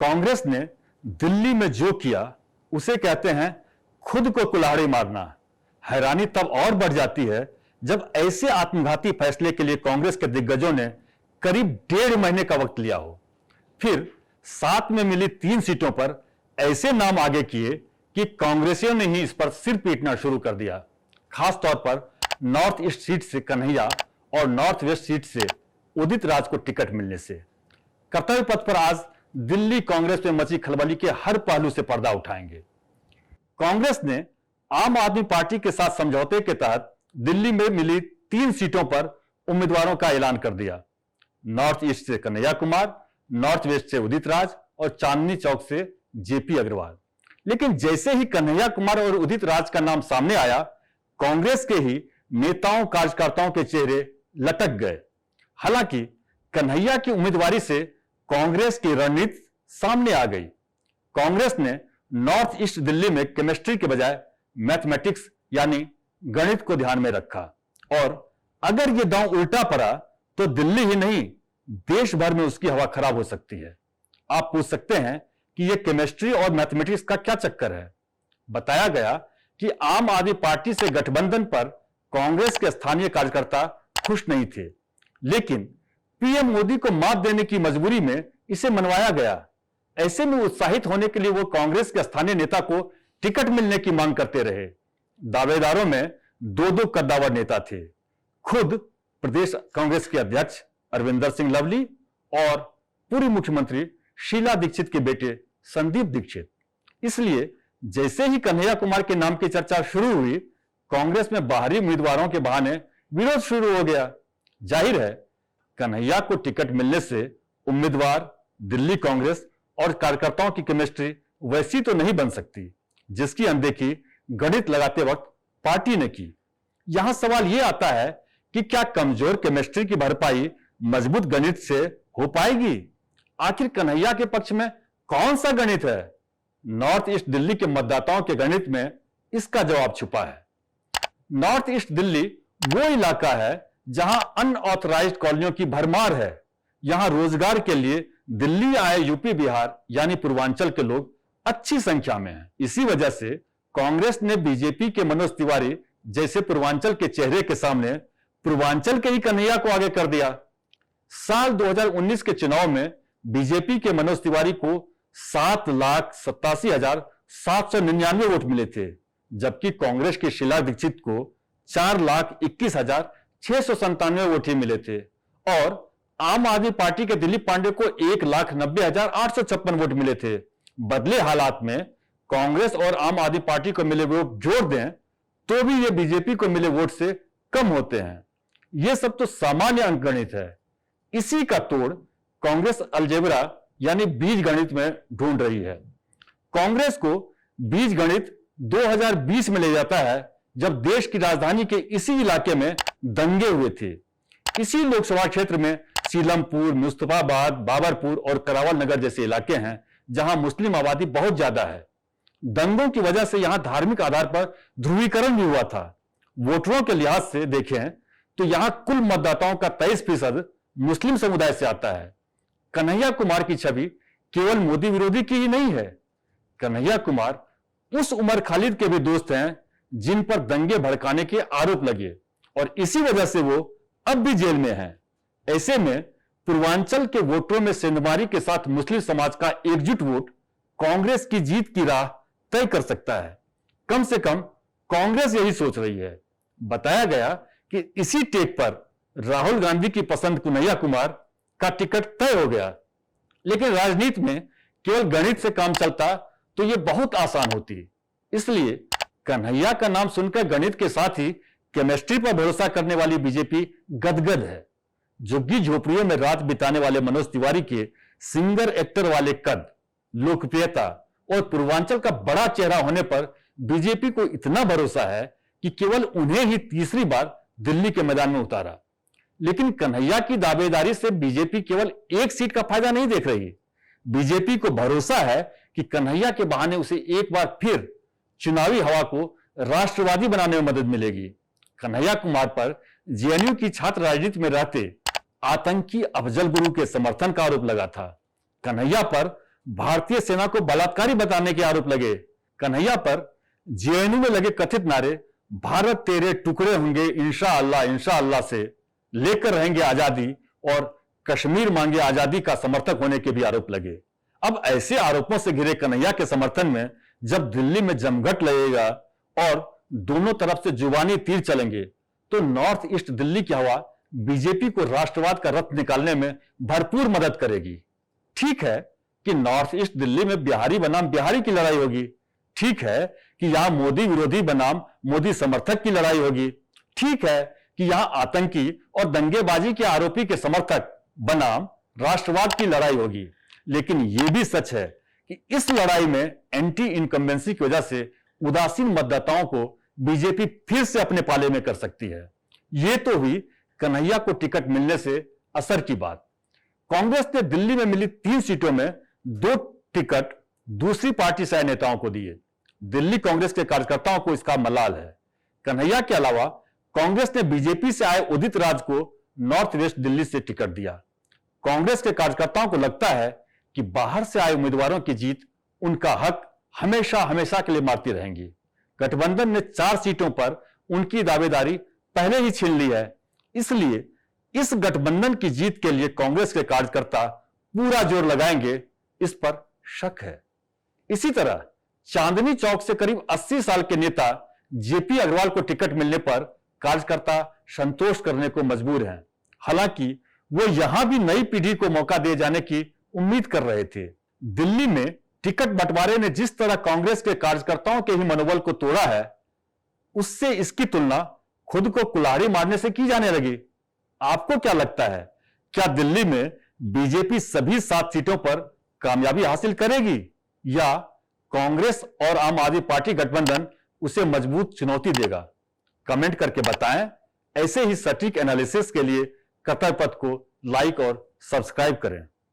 कांग्रेस ने दिल्ली में जो किया उसे कहते हैं खुद को कुल्हाड़ी मारना। हैरानी तब और बढ़ जाती है जब ऐसे आत्मघाती फैसले के लिए कांग्रेस के दिग्गजों ने करीब 1.5 महीने का वक्त लिया हो। फिर साथ में मिली 3 सीटों पर ऐसे नाम आगे किए कि कांग्रेसियों ने ही इस पर सिर पीटना शुरू कर दिया। खासतौर पर नॉर्थ ईस्ट सीट से कन्हैया और नॉर्थ वेस्ट सीट से उदित राज को टिकट मिलने से कर्तव्य पथ पर आज दिल्ली कांग्रेस में मची खलबली के हर पहलू से पर्दा उठाएंगे। कांग्रेस ने आम आदमी पार्टी के साथ समझौते के तहत दिल्ली में मिली 3 सीटों पर उम्मीदवारों का ऐलान कर दिया। नॉर्थ ईस्ट से कन्हैया कुमार, नॉर्थ वेस्ट से उदित राज और चांदनी चौक से जेपी अग्रवाल। लेकिन जैसे ही कन्हैया कुमार और उदित राज का नाम सामने आया, कांग्रेस के ही नेताओं कार्यकर्ताओं के चेहरे लटक गए। हालांकि कन्हैया की उम्मीदवारी से कांग्रेस की रणनीति सामने आ गई। कांग्रेस ने नॉर्थ ईस्ट दिल्ली में केमिस्ट्री के बजाय मैथमेटिक्स यानी गणित को ध्यान में रखा और अगर यह दांव उल्टा पड़ा तो दिल्ली ही नहीं देश भर में उसकी हवा खराब हो सकती है। आप पूछ सकते हैं कि यह केमिस्ट्री और मैथमेटिक्स का क्या चक्कर है। बताया गया कि आम आदमी पार्टी से गठबंधन पर कांग्रेस के स्थानीय कार्यकर्ता खुश नहीं थे, लेकिन पीएम मोदी को मात देने की मजबूरी में इसे मनवाया गया। ऐसे में उत्साहित होने के लिए वो कांग्रेस के स्थानीय नेता को टिकट मिलने की मांग करते रहे। दावेदारों में 2-2 कद्दावर नेता थे, खुद प्रदेश कांग्रेस के अध्यक्ष अरविंदर सिंह लवली और पूर्व मुख्यमंत्री शीला दीक्षित के बेटे संदीप दीक्षित। इसलिए जैसे ही कन्हैया कुमार के नाम की चर्चा शुरू हुई, कांग्रेस में बाहरी उम्मीदवारों के बहाने विरोध शुरू हो गया। जाहिर है कन्हैया को टिकट मिलने से उम्मीदवार, दिल्ली कांग्रेस और कार्यकर्ताओं की केमिस्ट्री वैसी तो नहीं बन सकती जिसकी अनदेखी गणित लगाते वक्त पार्टी ने की। यहां सवाल यह आता है कि क्या कमजोर केमिस्ट्री की भरपाई मजबूत गणित से हो पाएगी? आखिर कन्हैया के पक्ष में कौन सा गणित है? नॉर्थ ईस्ट दिल्ली के मतदाताओं के गणित में इसका जवाब छुपा है। नॉर्थ ईस्ट दिल्ली वो इलाका है जहां अनऑथराइज्ड कॉलोनियों की भरमार है। यहां रोजगार के लिए दिल्ली आए यूपी बिहार यानी पूर्वांचल के लोग अच्छी संख्या में हैं। इसी वजह से कांग्रेस ने बीजेपी के मनोज तिवारी जैसे पूर्वांचल के चेहरे के सामने पूर्वांचल के ही कन्हैया को आगे कर दिया। साल 2019 के चुनाव में बीजेपी के मनोज तिवारी को 7,87,799 वोट मिले थे, जबकि कांग्रेस की शीला दीक्षित को 4,21,697 वोट ही मिले थे और आम आदमी पार्टी के दिलीप पांडे को 1,90,856 वोट मिले थे। बदले हालात में कांग्रेस और आम आदमी पार्टी को मिले वोट जोड़ दें तो भी ये बीजेपी को मिले वोट से कम होते हैं। यह सब तो सामान्य अंकगणित है। इसी का तोड़ कांग्रेस अलजेब्रा यानी बीज गणित में ढूंढ रही है। कांग्रेस को बीज गणित 2020 में ले जाता है जब देश की राजधानी के इसी इलाके में दंगे हुए थे। इसी लोकसभा क्षेत्र में सीलमपुर, मुस्तफाबाद, बाबरपुर और करावल नगर जैसे इलाके हैं जहां मुस्लिम आबादी बहुत ज्यादा है। दंगों की वजह से यहां धार्मिक आधार पर ध्रुवीकरण भी हुआ था। वोटरों के लिहाज से देखें तो यहां कुल मतदाताओं का 23% मुस्लिम समुदाय से आता है। कन्हैया कुमार की छवि केवल मोदी विरोधी की ही नहीं है। कन्हैया कुमार उस उमर खालिद के भी दोस्त हैं जिन पर दंगे भड़काने के आरोप लगे और इसी वजह से वो अब भी जेल में हैं। ऐसे में पूर्वांचल के वोटरों में सेंधमारी के साथ मुस्लिम समाज का एकजुट वोट कांग्रेस की जीत की राह तय कर सकता है। कम से कम कांग्रेस यही सोच रही है। बताया गया कि इसी टेक पर राहुल गांधी की पसंद कन्हैया कुमार का टिकट तय हो गया। लेकिन राजनीति में केवल गणित से काम चलता तो यह बहुत आसान होती। इसलिए कन्हैया का नाम सुनकर गणित के साथ ही केमिस्ट्री पर भरोसा करने वाली बीजेपी गदगद है। झुग्गी झोपड़ियों में रात बिताने वाले मनोज तिवारी के सिंगर एक्टर वाले कद, लोकप्रियता और पूर्वांचल का बड़ा चेहरा होने पर बीजेपी को इतना भरोसा है कि केवल उन्हें ही तीसरी बार दिल्ली के मैदान में उतारा। लेकिन कन्हैया की दावेदारी से बीजेपी केवल एक सीट का फायदा नहीं देख रही। बीजेपी को भरोसा है कि कन्हैया के बहाने उसे एक बार फिर चुनावी हवा को राष्ट्रवादी बनाने में मदद मिलेगी। कन्हैया कुमार पर जेएनयू की छात्र राजनीति में रहते आतंकी अफजल गुरु के समर्थन का आरोप लगा था। कन्हैया पर भारतीय सेना को बलात्कारी बताने के आरोप लगे। कन्हैया पर जेएनयू में लगे कथित नारे भारत तेरे टुकड़े होंगे इंशाअल्लाह से लेकर रहेंगे आजादी और कश्मीर मांगे आजादी का समर्थक होने के भी आरोप लगे। अब ऐसे आरोपों से घिरे कन्हैया के समर्थन में जब दिल्ली में जमघट लगेगा और दोनों तरफ से जुबानी तीर चलेंगे तो नॉर्थ ईस्ट दिल्ली की हवा बीजेपी को राष्ट्रवाद का रथ निकालने में भरपूर मदद करेगी। ठीक है कि नॉर्थ ईस्ट दिल्ली में बिहारी बनाम बिहारी की लड़ाई होगी। ठीक है कि यहां मोदी विरोधी बनाम मोदी समर्थक की लड़ाई होगी। ठीक है कि यहां आतंकी और दंगेबाजी के आरोपी के समर्थक बनाम राष्ट्रवाद की लड़ाई होगी। लेकिन यह भी सच है कि इस लड़ाई में एंटी इनकम्बेंसी की वजह से उदासीन मतदाताओं को बीजेपी फिर से अपने पाले में कर सकती है। यह तो हुई कन्हैया को टिकट मिलने से असर की बात। कांग्रेस ने दिल्ली में मिली 3 सीटों में 2 टिकट दूसरी पार्टी से आए नेताओं को दिए। दिल्ली कांग्रेस के कार्यकर्ताओं को इसका मलाल है। कन्हैया के अलावा कांग्रेस ने बीजेपी से आए उदित राज को नॉर्थ वेस्ट दिल्ली से टिकट दिया। कांग्रेस के कार्यकर्ताओं को लगता है कि बाहर से आए उम्मीदवारों की जीत उनका हक हमेशा हमेशा के लिए मारती रहेंगी। गठबंधन ने 4 सीटों पर उनकी दावेदारी पहले ही छीन ली है। इसलिए इस गठबंधन की जीत के लिए कांग्रेस के कार्यकर्ता पूरा जोर लगाएंगे, इस पर शक है। इसी तरह चांदनी चौक से करीब 80 साल के नेता जेपी अग्रवाल को टिकट मिलने पर कार्यकर्ता संतोष करने को मजबूर हैं। हालांकि वो यहां भी नई पीढ़ी को मौका दिए जाने की उम्मीद कर रहे थे। दिल्ली में टिकट बंटवारे ने जिस तरह कांग्रेस के कार्यकर्ताओं के ही मनोबल को तोड़ा है, उससे इसकी तुलना खुद को कुल्हाड़ी मारने से की जाने लगी। आपको क्या लगता है, क्या दिल्ली में बीजेपी सभी 7 सीटों पर कामयाबी हासिल करेगी या कांग्रेस और आम आदमी पार्टी गठबंधन उसे मजबूत चुनौती देगा? कमेंट करके बताएं। ऐसे ही सटीक एनालिसिस के लिए कतर पथ को लाइक और सब्सक्राइब करें।